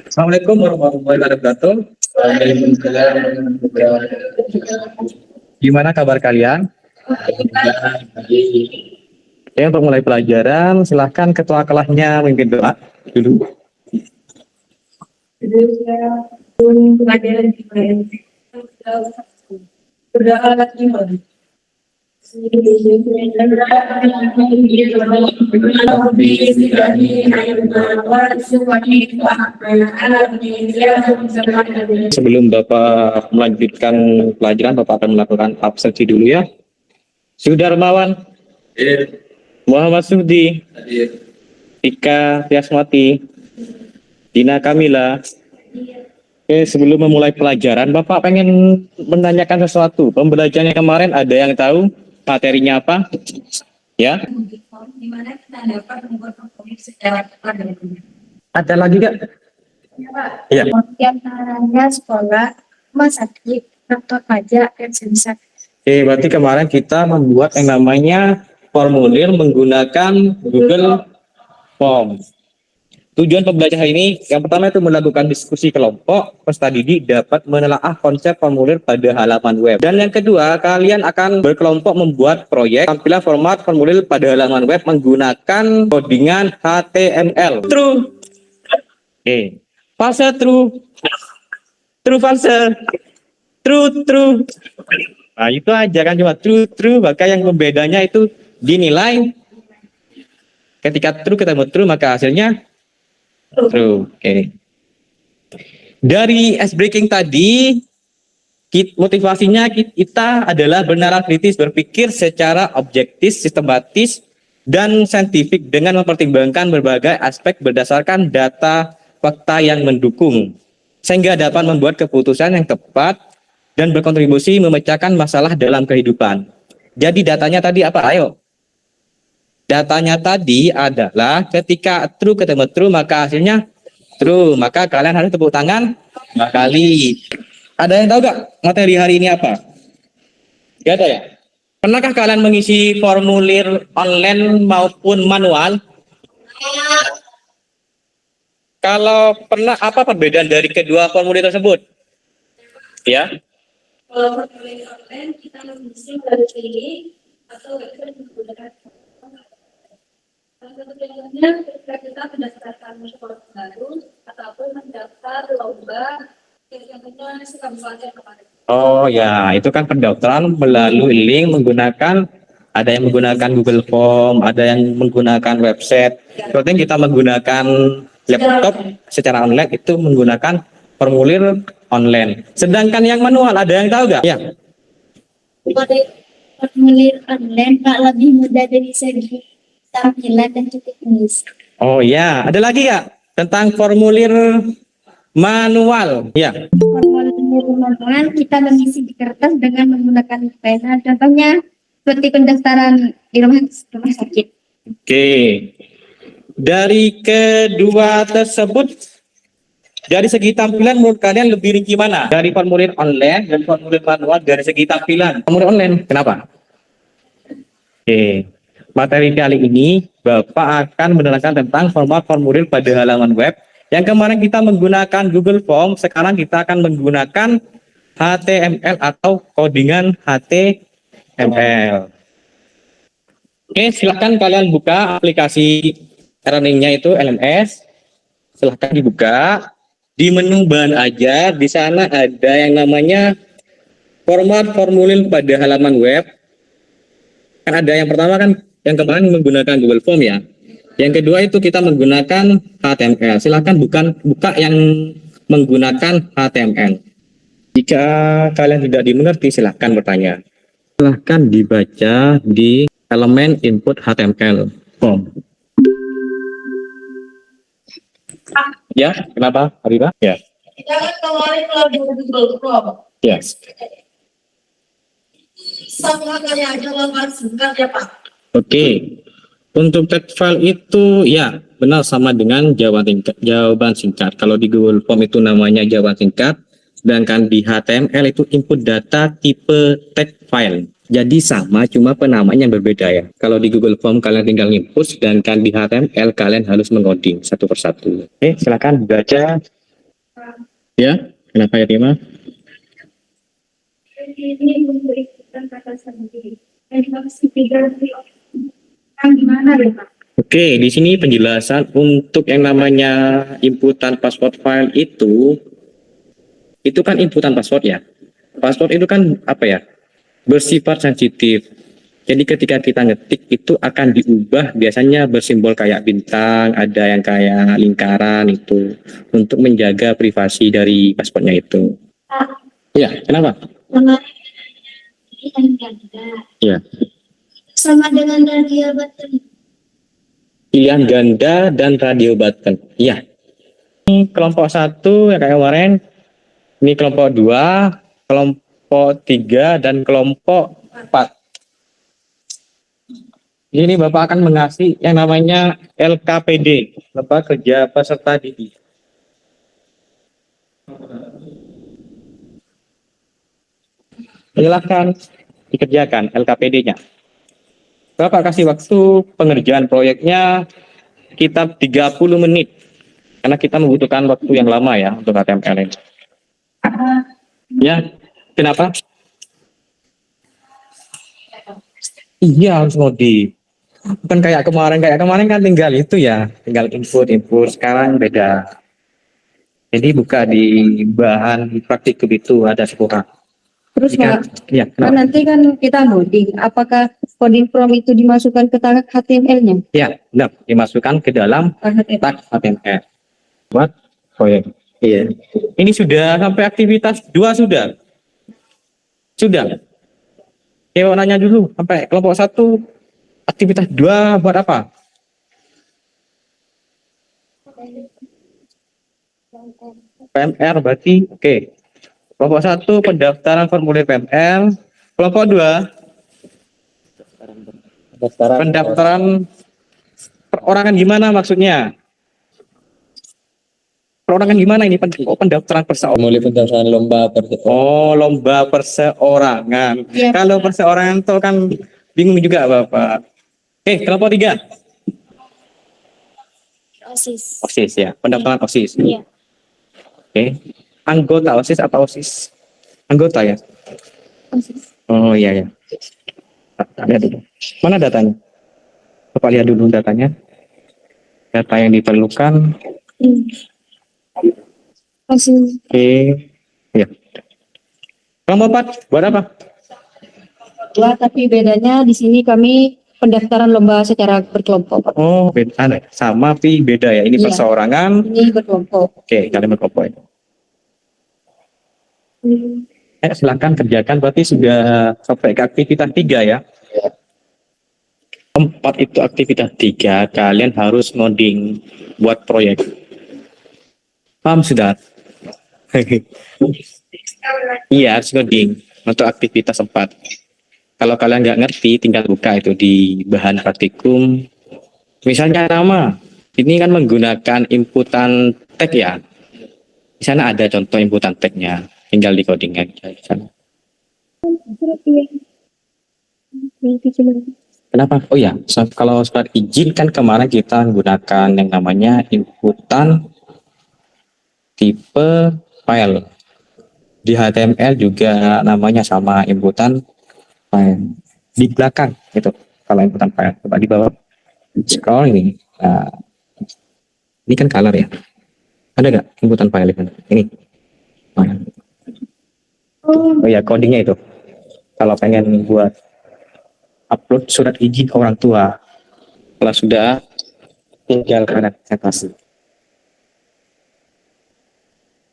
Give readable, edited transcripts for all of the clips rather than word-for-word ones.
Assalamualaikum warahmatullahi wabarakatuh. Waalaikumsalam. Gimana kabar kalian? Oke, untuk mulai pelajaran, silahkan ketua kelasnya memimpin doa dulu. Pelajaran berdoa iman. Sebelum Bapak melanjutkan pelajaran, Bapak akan melakukan absensi dulu ya. Sudarmawan, Muhammad Sudi, Ika Tiasmati, Dina Kamila. Oke, sebelum memulai pelajaran, Bapak pengen menanyakan sesuatu. Pembelajarannya kemarin ada yang tahu materinya apa? Ya. Di mana kita dapat membuat kompromi secara cepat dan mudah. Ada lagi Kak? Ya, Pak. Iya. Di antaranya sekolah, rumah sakit, kantor pajak, dan sebisa. Oke, berarti kemarin kita membuat yang namanya formulir menggunakan Google Form. Tujuan pembelajaran ini yang pertama itu melakukan diskusi kelompok, peserta didik dapat menelaah konsep formulir pada halaman web. Dan yang kedua, kalian akan berkelompok membuat proyek tampilan format formulir pada halaman web menggunakan codingan HTML. True. Oke. False true. True false. True true. Nah, itu aja kan cuma true true, maka yang pembedanya itu dinilai ketika true ketemu true maka hasilnya true. Oke. Dari ice breaking tadi, motivasinya kita adalah benaran kritis berpikir secara objektif, sistematis, dan saintifik dengan mempertimbangkan berbagai aspek berdasarkan data fakta yang mendukung, sehingga dapat membuat keputusan yang tepat dan berkontribusi memecahkan masalah dalam kehidupan. Jadi datanya tadi apa? Ayo. Datanya tadi adalah ketika true ketemu true maka hasilnya true. Maka kalian harus tepuk tangan 2 kali. Ada yang tahu gak materi hari ini apa? Gak ada ya? Pernahkah kalian mengisi formulir online maupun manual? Kalau pernah, apa perbedaan dari kedua formulir tersebut? Ya. Kalau formulir online, kita mengisi garis pilih atau website menggunakan contohnya ketika kita mendaftarkan sekolah baru ataupun mendaftar lomba yang punya kabupaten kemarin. Oh ya, itu kan pendaftaran melalui link menggunakan, ada yang menggunakan Google Form, ada yang menggunakan website. Penting kita menggunakan laptop secara online itu menggunakan formulir online. Sedangkan yang manual ada yang tahu nggak? Ya. Formulir online Pak lebih mudah dari segi tampilan dan titik tulis. Oh ya, ada lagi ya tentang formulir manual. Ya. Formulir manual kita mengisi di kertas dengan menggunakan pena. Contohnya seperti pendaftaran di rumah sakit. Oke. Dari kedua tersebut, dari segi tampilan menurut kalian lebih ringkih mana? Dari formulir online dan formulir manual dari segi tampilan. Formulir online, kenapa? Oke. Materi kali ini Bapak akan menerangkan tentang format formulir pada halaman web. Yang kemarin kita menggunakan Google Form, sekarang kita akan menggunakan HTML atau codingan HTML. Oke, silahkan kalian buka aplikasi learning-nya itu LMS. Silahkan dibuka. Di menu bahan ajar, di sana ada yang namanya format formulir pada halaman web. Kan ada yang pertama kan yang kemarin menggunakan Google Form ya. Yang kedua itu kita menggunakan HTML. Silahkan buka yang menggunakan HTML. Jika kalian tidak dimengerti, silahkan bertanya. Silahkan dibaca di elemen input HTML form. Ya, kenapa, Arira? Ya. Jangan kemarin kalau di Google Form. Yes. Sama kayak jawaban singkat ya Pak. Oke. Untuk text file itu ya benar sama dengan jawaban singkat. Kalau di Google Form itu namanya jawaban singkat, sedangkan di HTML itu input data tipe text file. Jadi sama, cuma penamanya berbeda ya. Kalau di Google Form kalian tinggal input, sedangkan di HTML kalian harus mengoding satu persatu. Oke, silakan baca Ya, kenapa ya Tima? Ini memberikan kata sendiri. Gimana ya Pak? Oke, di sini penjelasan untuk yang namanya inputan password file itu kan inputan password ya. Password itu kan apa ya? Bersifat sensitif. Jadi ketika kita ngetik itu akan diubah biasanya bersimbol kayak bintang, ada yang kayak lingkaran itu untuk menjaga privasi dari passwordnya itu. Iya, kenapa? Sama dengan ganda. Iya. Sama dengan radio button. Pilihan ganda dan radio button. Iya. Ini kelompok satu yang kayak kemarin. Ini kelompok dua, kelompok tiga, dan kelompok empat. Ini Bapak akan mengasih yang namanya LKPD, Lembaga Kerja Peserta Didik. Silahkan dikerjakan LKPD-nya. Bapak kasih waktu pengerjaan proyeknya sekitar 30 menit. Karena kita membutuhkan waktu yang lama ya untuk HTML ini. Ya, kenapa? Iya harus ngoding. Bukan kayak kemarin kan tinggal itu ya, tinggal input. Sekarang beda. Jadi buka di bahan praktikum itu ada sekolah. Terus Pak, Ya, kan kenapa? nanti kan kita ngoding. Apakah coding prompt itu dimasukkan ke tag HTML-nya? Ya, benar. Dimasukkan ke dalam Tag HTML. tag HTML. Buat proyek. Iya. Ini sudah sampai aktivitas 2 sudah. Sudah. Oke, mau nanya dulu sampai kelompok 1 aktivitas 2 buat apa? PMR berarti oke. Kelompok 1 pendaftaran formulir PMR. Kelompok 2 pendaftaran perorangan gimana maksudnya? Perorangan gimana ini? Pendaftaran perseorangan. Mulai pendaftaran lomba Oh, lomba perseorangan. Iya. Kalau perseorangan itu kan bingung juga Bapak. Oke, kelompok 3. OSIS. OSIS ya, pendaftaran OSIS. Iya. Oke. Anggota OSIS atau OSIS? Anggota ya? OSIS. Oh iya ya. Lihat dulu. Mana datanya? Bapak lihat dulu datanya. Data yang diperlukan. OSIS. Oke. Ya. Kelompok 4 buat apa? Dua, tapi bedanya di sini kami pendaftaran lomba secara berkelompok. Oh, beda. Sama tapi beda ya. Ini Iya. perseorangan. Ini berkelompok. Oke, kalian berkelompok ya. Silakan kerjakan. Berarti sudah sampai ke aktivitas 3 ya. 4 itu aktivitas 3. Kalian harus ngoding buat proyek. Paham sudah? Iya, harus ngoding untuk aktivitas 4. Kalau kalian nggak ngerti, tinggal buka itu di bahan praktikum. Misalnya nama, ini kan menggunakan inputan tag ya. Di sana ada contoh inputan tagnya, tinggal di coding aja di sana. Kenapa? Oh ya, kalau surat izin kan kemarin kita menggunakan yang namanya inputan tipe file. Di HTML juga namanya sama inputan file. Di belakang itu kalau inputan file. Coba di bawah scroll ini. Nah, ini kan color ya. Ada nggak inputan file ini? Ini. Oh ya, codingnya itu. Kalau pengen buat upload surat izin ke orang tua, kalau sudah tinggal kalian kasih.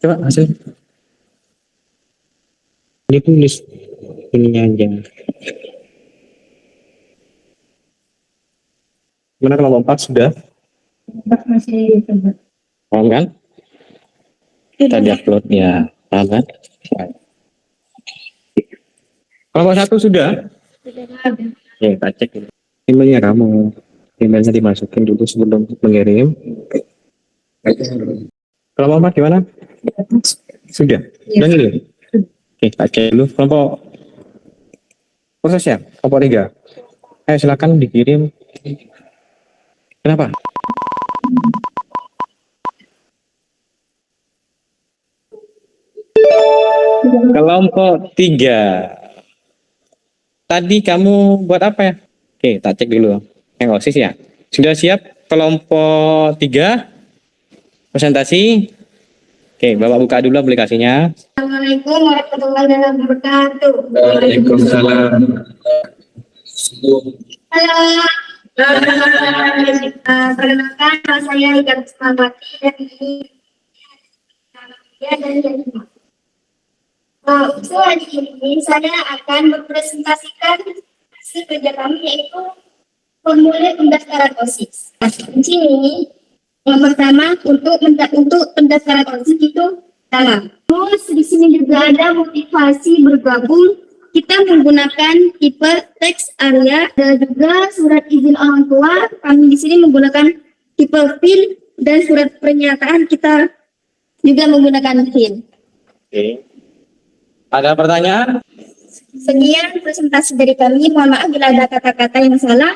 Coba hasil. Ini tulis ini aja. Gimana kalau lompat sudah? Masih coba. Paham kan? Kita di upload ya, paham kan? Kalau satu sudah? Ya, kita cek dulu. Emailnya kamu. Emailnya dimasukin dulu sebelum mengirim. Kalau empat gimana? Sudah? Iya. Sudah ngirim? Oke, kita cek dulu. Kelompok proses ya? Kelompok 3. Ayo silakan dikirim. Kenapa? Kelompok 3. Tadi kamu buat apa ya? Oke, tak cek dulu. Yang OSIS ya. Sudah siap kelompok 3 presentasi? Oke, Bapak buka dulu aplikasinya. Assalamualaikum warahmatullahi wabarakatuh. Waalaikumsalam. Halo. Perkenalkan, nama saya Ika Kusmawati dari hari ini saya akan mempresentasikan hasil kerja kami, yaitu formulir pendaftaran OSIS. Di sini yang pertama untuk pendaftaran OSIS itu sama. Terus di sini juga ada motivasi bergabung. Kita menggunakan tipe teks area dan juga surat izin orang tua. Kami di sini menggunakan tipe fill dan surat pernyataan kita juga menggunakan fill. Oke. Ada pertanyaan? Sekian presentasi dari kami. Mohon maaf bila ada kata-kata yang salah.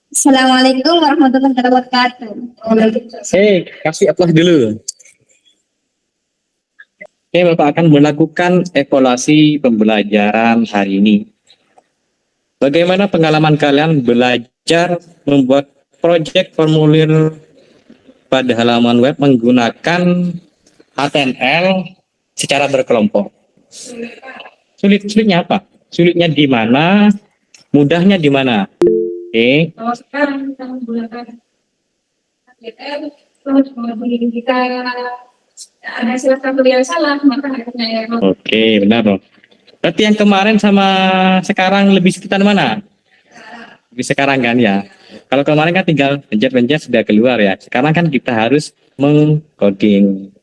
Assalamualaikum warahmatullahi wabarakatuh. Kasih aplaus dulu. Oke, Bapak akan melakukan evaluasi pembelajaran hari ini. Bagaimana pengalaman kalian belajar membuat proyek formulir pada halaman web menggunakan HTML secara berkelompok? Sulitnya apa? Sulitnya di mana? Mudahnya di mana? Oke. Kalau sekarang kita menggunakan HTML, terus kemudian kita ada satu yang salah, maka akhirnya ya. Oke, benar loh. Berarti yang kemarin sama sekarang lebih sekitar mana? Lebih sekarang kan ya. Kalau kemarin kan tinggal pencet-pencet sudah keluar ya. Sekarang kan kita harus mengcoding.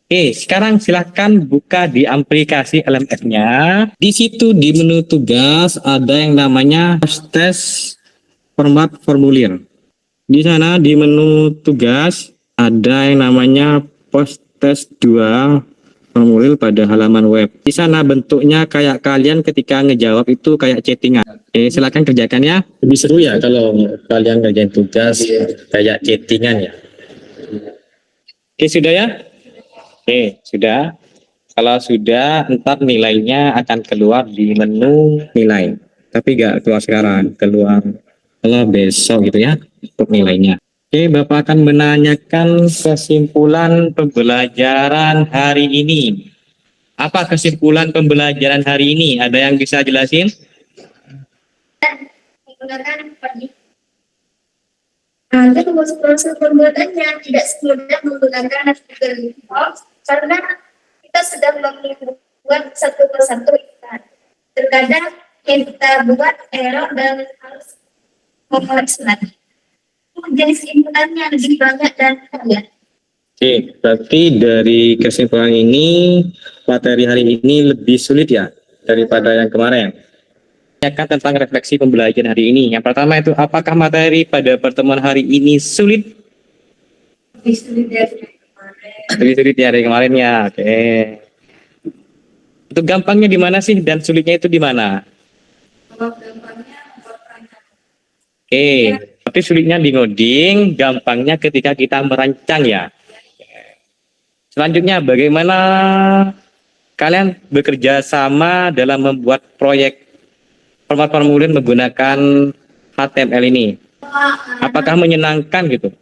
Oke, sekarang silahkan buka di aplikasi LMS-nya. Di situ di menu tugas ada yang namanya tes format formulir. Di sana di menu tugas ada yang namanya post test 2 formulir pada halaman web. Di sana bentuknya kayak kalian ketika ngejawab itu kayak chattingan. Oke, silakan kerjakan ya. Lebih seru ya kalau kalian kerjain tugas kayak chattingan ya. Oke, sudah ya? Oke, sudah. Kalau sudah, ntar nilainya akan keluar di menu nilai. Tapi nggak keluar sekarang, keluar kalau besok gitu ya untuk nilainya. Oke, Bapak akan menanyakan kesimpulan pembelajaran hari ini. Apa kesimpulan pembelajaran hari ini? Ada yang bisa jelasin? Menggunakan untuk proses pembuatannya tidak semudah menggunakan Google Docs karena kita sedang membuat satu persatu. Terkadang yang kita buat error dan harus mengoreksi lagi. Jenis inputannya lebih banyak dan banyak. Oke, berarti dari kesimpulan ini, materi hari ini lebih sulit ya daripada yang kemarin. Tanyakan tentang refleksi pembelajaran hari ini. Yang pertama itu, apakah materi pada pertemuan hari ini sulit? Lebih sulit dari kemarin. Lebih sulit ya dari kemarin ya. Oke. Itu gampangnya di mana sih dan sulitnya itu di mana? Kalau gampangnya Oke. Tapi sulitnya di ngoding, gampangnya ketika kita merancang ya. Selanjutnya, bagaimana kalian bekerja sama dalam membuat proyek format formulir menggunakan HTML ini? Apakah menyenangkan gitu?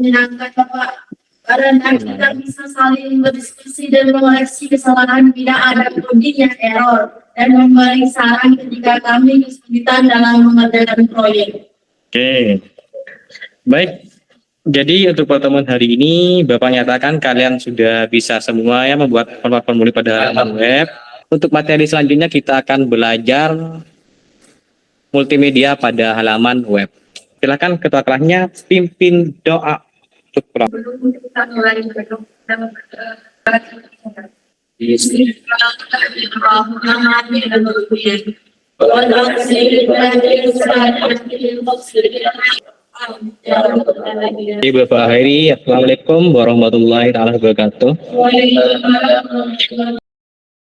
menyenangkan Bapak, karena kita bisa saling berdiskusi dan mengoreksi kesalahan bila ada coding yang error dan memberi saran ketika kami kesulitan dalam mengerjakan proyek. Oke, baik. Jadi untuk pertemuan hari ini, Bapak nyatakan kalian sudah bisa semua ya membuat format formulir pada halaman web. Untuk materi selanjutnya kita akan belajar multimedia pada halaman web. Silakan ketua kelasnya pimpin doa untuk Belum kita mulai berdoa dan Bapak akhiri, Assalamualaikum warahmatullahi wabarakatuh.